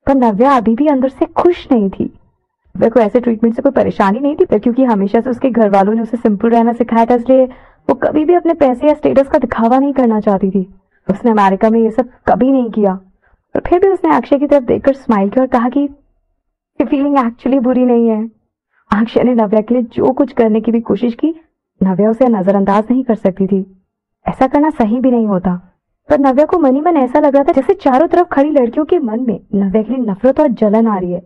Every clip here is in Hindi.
पर नव्या अभी भी अंदर से खुश नहीं थी। नव्या को ऐसे ट्रीटमेंट से कोई परेशानी नहीं थी, पर क्योंकि हमेशा से उसके घर वालों ने उसे सिंपल रहना सिखाया था, इसलिए वो कभी भी अपने पैसे या स्टेटस का दिखावा नहीं करना चाहती थी। उसने अमेरिका में ये सब कभी नहीं किया, पर फिर भी उसने अक्षय की तरफ देखकर स्माइल किया और कहा कि ये फीलिंग एक्चुअली बुरी नहीं है। अक्षय ने नव्या के लिए जो कुछ करने की भी कोशिश की, नव्या उसे नजरअंदाज नहीं कर सकती थी। ऐसा करना सही भी नहीं होता, पर नव्या को मन ही मन ऐसा लग रहा था जैसे चारों तरफ खड़ी लड़कियों के मन में नव्या के लिए नफरत और जलन आ रही है।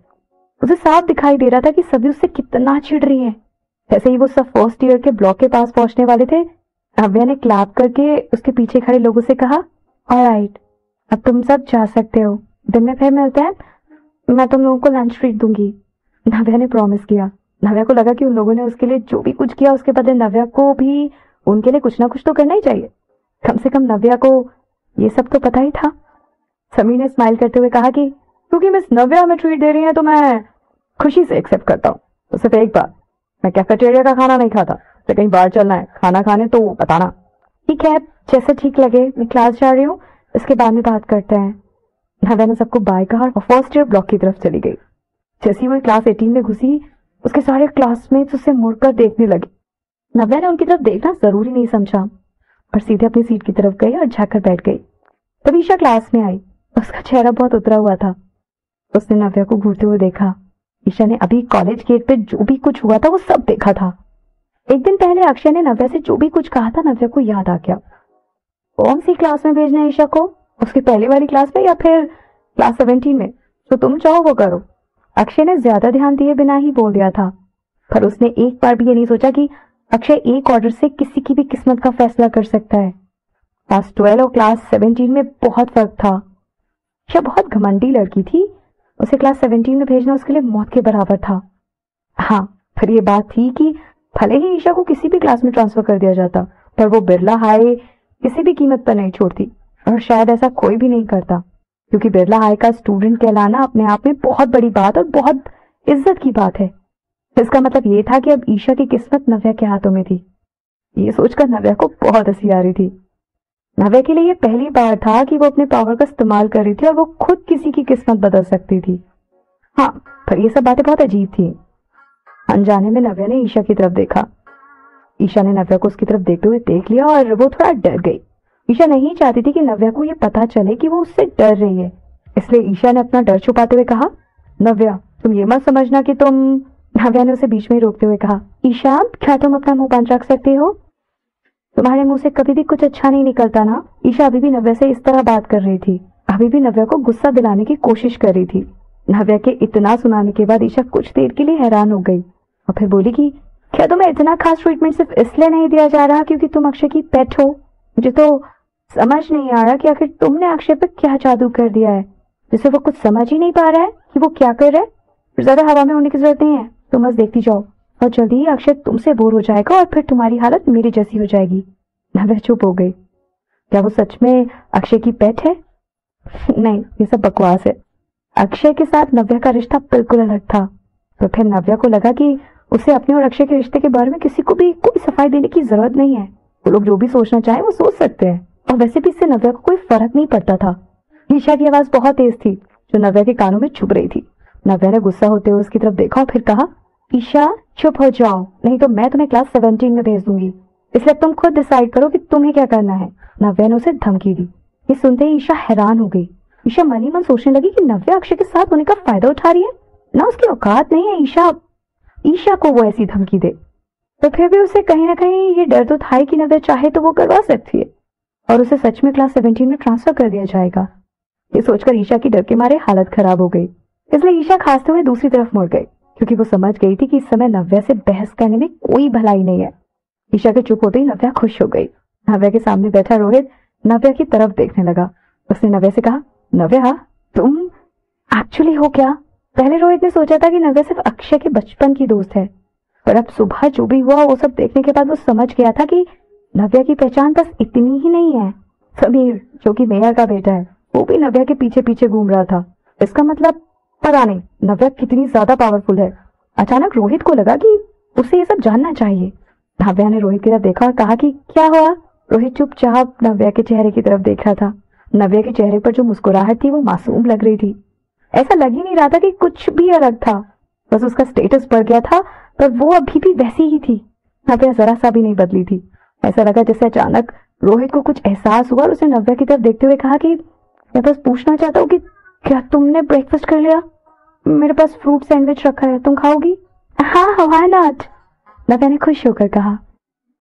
उसे साफ दिखाई दे रहा था कि सभी उससे कितना चिढ़ रही है। जैसे ही वो सब फर्स्ट ईयर के ब्लॉक के पास पहुंचने वाले थे, नव्या ने क्लैप करके उसके पीछे खड़े लोगों से कहा, ऑलराइट, अब तुम सब जा सकते हो, दिन में फिर मिलते हैं, मैं तुम लोगों को लंच ट्रीट दूंगी। नव्या ने प्रॉमिस किया। नव्या को लगा कि उन लोगों ने उसके लिए जो भी कुछ किया उसके बदले नव्या को भी उनके लिए कुछ ना कुछ तो करना ही चाहिए। कम से कम नव्या को ये सब तो पता ही था। समीर ने स्माइल करते हुए कहा कि क्योंकि मिस नव्या हमें ट्रीट दे रही है तो मैं खुशी से एक्सेप्ट करता हूँ। तो सिर्फ एक बात, मैं कैफेटेरिया का खाना नहीं खाता, तो कहीं बाहर चलना है खाना खाने तो बताना। ठीक है, जैसे ठीक लगे, मैं क्लास जा रही हूँ, इसके बाद में बात करते हैं। नव्या ने सबको बाय कहा और फर्स्ट ईयर ब्लॉक की तरफ चली गई। जैसे वो क्लास 18 में घुसी, उसके सारे क्लासमेट्स उसे मुड़कर देखने लगे। नव्या ने उनकी तरफ देखना जरूरी नहीं समझा और सीधे अपनी सीट की तरफ गई और झाँककर बैठ गई। तभी ईशा क्लास में आई। उसका चेहरा बहुत उतरा हुआ था। उसने नव्या को घूरते हुए देखा। ईशा ने अभी कॉलेज गेट पे जो भी कुछ हुआ था वो सब देखा था। एक दिन पहले अक्षय ने नव्या से जो भी कुछ कहा था, नव्या को याद आ गया। कौन सी क्लास में भेजना है ईशा को, उसकी पहले वाली क्लास में या फिर क्लास 17 में, तो तुम चाहो वो करो। अक्षय ने ज्यादा ध्यान दिए बिना ही बोल दिया था, पर उसने एक बार भी ये नहीं सोचा कि अक्षय एक ऑर्डर से किसी की भी किस्मत का फैसला कर सकता है। क्लास 12 और क्लास 17 में बहुत फर्क था। ईशा बहुत घमंडी लड़की थी, उसे क्लास 17 में भेजना उसके लिए मौत के बराबर था। हाँ, पर यह बात थी कि भले ही ईशा को किसी भी क्लास में ट्रांसफर कर दिया जाता, पर वो बिरला हाई किसी भी कीमत पर नहीं छोड़ती, और शायद ऐसा कोई भी नहीं करता, क्योंकि बिरला हाई का स्टूडेंट कहलाना अपने आप में बहुत बड़ी बात और बहुत इज्जत की बात है। इसका मतलब ये था कि अब ईशा की किस्मत नव्या के हाथों में थी। ये सोचकर नव्या को बहुत हंसी आ रही थी। नव्या के लिए ये पहली बार था कि वो अपने पावर का इस्तेमाल कर रही थी और वो खुद किसी की किस्मत बदल सकती थी। हाँ, पर ये सब बातें बहुत अजीब थी। अनजाने में नव्या ने ईशा की तरफ देखा। ईशा ने नव्या को उसकी तरफ देखते हुए देख लिया और वो थोड़ा डर गई। ईशा नहीं चाहती थी कि नव्या को ये पता चले कि वो उससे डर रही है, इसलिए ईशा ने अपना डर छुपाते हुए कहा, नव्या तुम ये मत समझना कि तुम। नव्या ने उसे बीच में रोकते हुए कहा, ईशा क्या तुम अपना मुंह बंद रख सकती हो? तुम्हारे मुंह से कभी भी कुछ अच्छा नहीं निकलता ना। ईशा अभी भी नव्या से इस तरह बात कर रही थी, अभी भी नव्या को गुस्सा दिलाने की कोशिश कर रही थी। नव्या के इतना सुनाने के बाद ईशा कुछ देर के लिए हैरान हो गई और फिर बोली कि क्या तुम्हें इतना खास ट्रीटमेंट सिर्फ इसलिए नहीं दिया जा रहा क्योंकि तुम अक्षय की पेट हो? मुझे तो समझ नहीं आ रहा कि आखिर तुमने अक्षय पे क्या जादू कर दिया है जिसे वो कुछ समझ ही नहीं पा रहा है कि वो क्या कर रहा है। ज्यादा हवा में होने की जरूरत नहीं है, तुम बस देखती जाओ और जल्दी ही अक्षय तुमसे बोर हो जाएगा और फिर तुम्हारी हालत मेरी जैसी हो जाएगी। नव्या चुप हो गई। क्या वो सच में अक्षय की पेट है? नहीं, ये सब बकवास है। अक्षय के साथ नव्या का रिश्ता बिल्कुल अलग था। तो फिर नव्या को लगा कि उसे अपने और अक्षय के रिश्ते के बारे में किसी को भी कोई सफाई देने की जरूरत नहीं है। वो लोग जो भी सोचना चाहे वो सोच सकते हैं, और वैसे भी इससे नव्या को कोई फर्क नहीं पड़ता था। ईशा की आवाज बहुत तेज थी जो नव्या के कानों में चुभ रही थी। नव्या ने गुस्सा होते हुए उसकी तरफ देखा और फिर कहा, ईशा चुप हो जाओ, नहीं तो मैं तुम्हें क्लास 17 में भेज दूंगी, इसलिए तुम खुद डिसाइड करो कि तुम्हें क्या करना है। नव्या ने उसे धमकी दी। ये सुनते ही ईशा हैरान हो गई। ईशा मन ही मन सोचने लगी कि नव्या अक्षय के साथ होने का फायदा उठा रही है, ना उसकी औकात नहीं है ईशा को वो ऐसी धमकी दे। तो फिर भी उसे कहीं ना कहीं ये डर तो था ही कि नव्या चाहे तो वो करवा सकती है और उसे सच में क्लास 17 में ट्रांसफर कर दिया जाएगा। ये सोचकर ईशा की डर के मारे हालत खराब हो गई, इसलिए ईशा खांसते हुए दूसरी तरफ मुड़ गई, क्योंकि वो समझ गई थी कि इस समय नव्या से बहस करने में कोई भलाई नहीं है। ईशा के चुप होते ही नव्या खुश हो गई। नव्या के सामने बैठा रोहित नव्या की तरफ देखने लगा। उसने नव्या से कहा, नव्या तुम एक्चुअली हो क्या? पहले रोहित ने सोचा था कि नव्या सिर्फ अक्षय के बचपन की दोस्त है, पर अब सुबह जो भी हुआ वो सब देखने के बाद वो समझ गया था कि नव्या की पहचान बस इतनी ही नहीं है। समीर जो कि मेयर का बेटा है, वो भी नव्या के पीछे पीछे घूम रहा था। इसका मतलब पता नहीं नव्या कितनी ज्यादा पावरफुल है। अचानक रोहित को लगा कि उसे ये सब जानना चाहिए। नव्या ने रोहित की तरफ देखा और कहा कि क्या हुआ? रोहित चुपचाप नव्या के चेहरे की तरफ देख रहा था। नव्या के चेहरे पर जो मुस्कुराहट थी वो मासूम लग रही थी। ऐसा लग ही नहीं रहा था कि कुछ भी अलग था, बस उसका स्टेटस बढ़ गया था, पर वो अभी भी वैसी ही थी। नव्या जरा सा भी नहीं बदली थी। ऐसा लगा जैसे अचानक रोहित को कुछ एहसास हुआ और उसने नव्या की तरफ देखते हुए कहा कि मैं बस पूछना चाहता हूँ कि क्या तुमने ब्रेकफास्ट कर लिया? मेरे पास फ्रूट सैंडविच रखा है, तुम खाओगी? हाँ, व्हाई नॉट, नव्या ने खुश होकर कहा।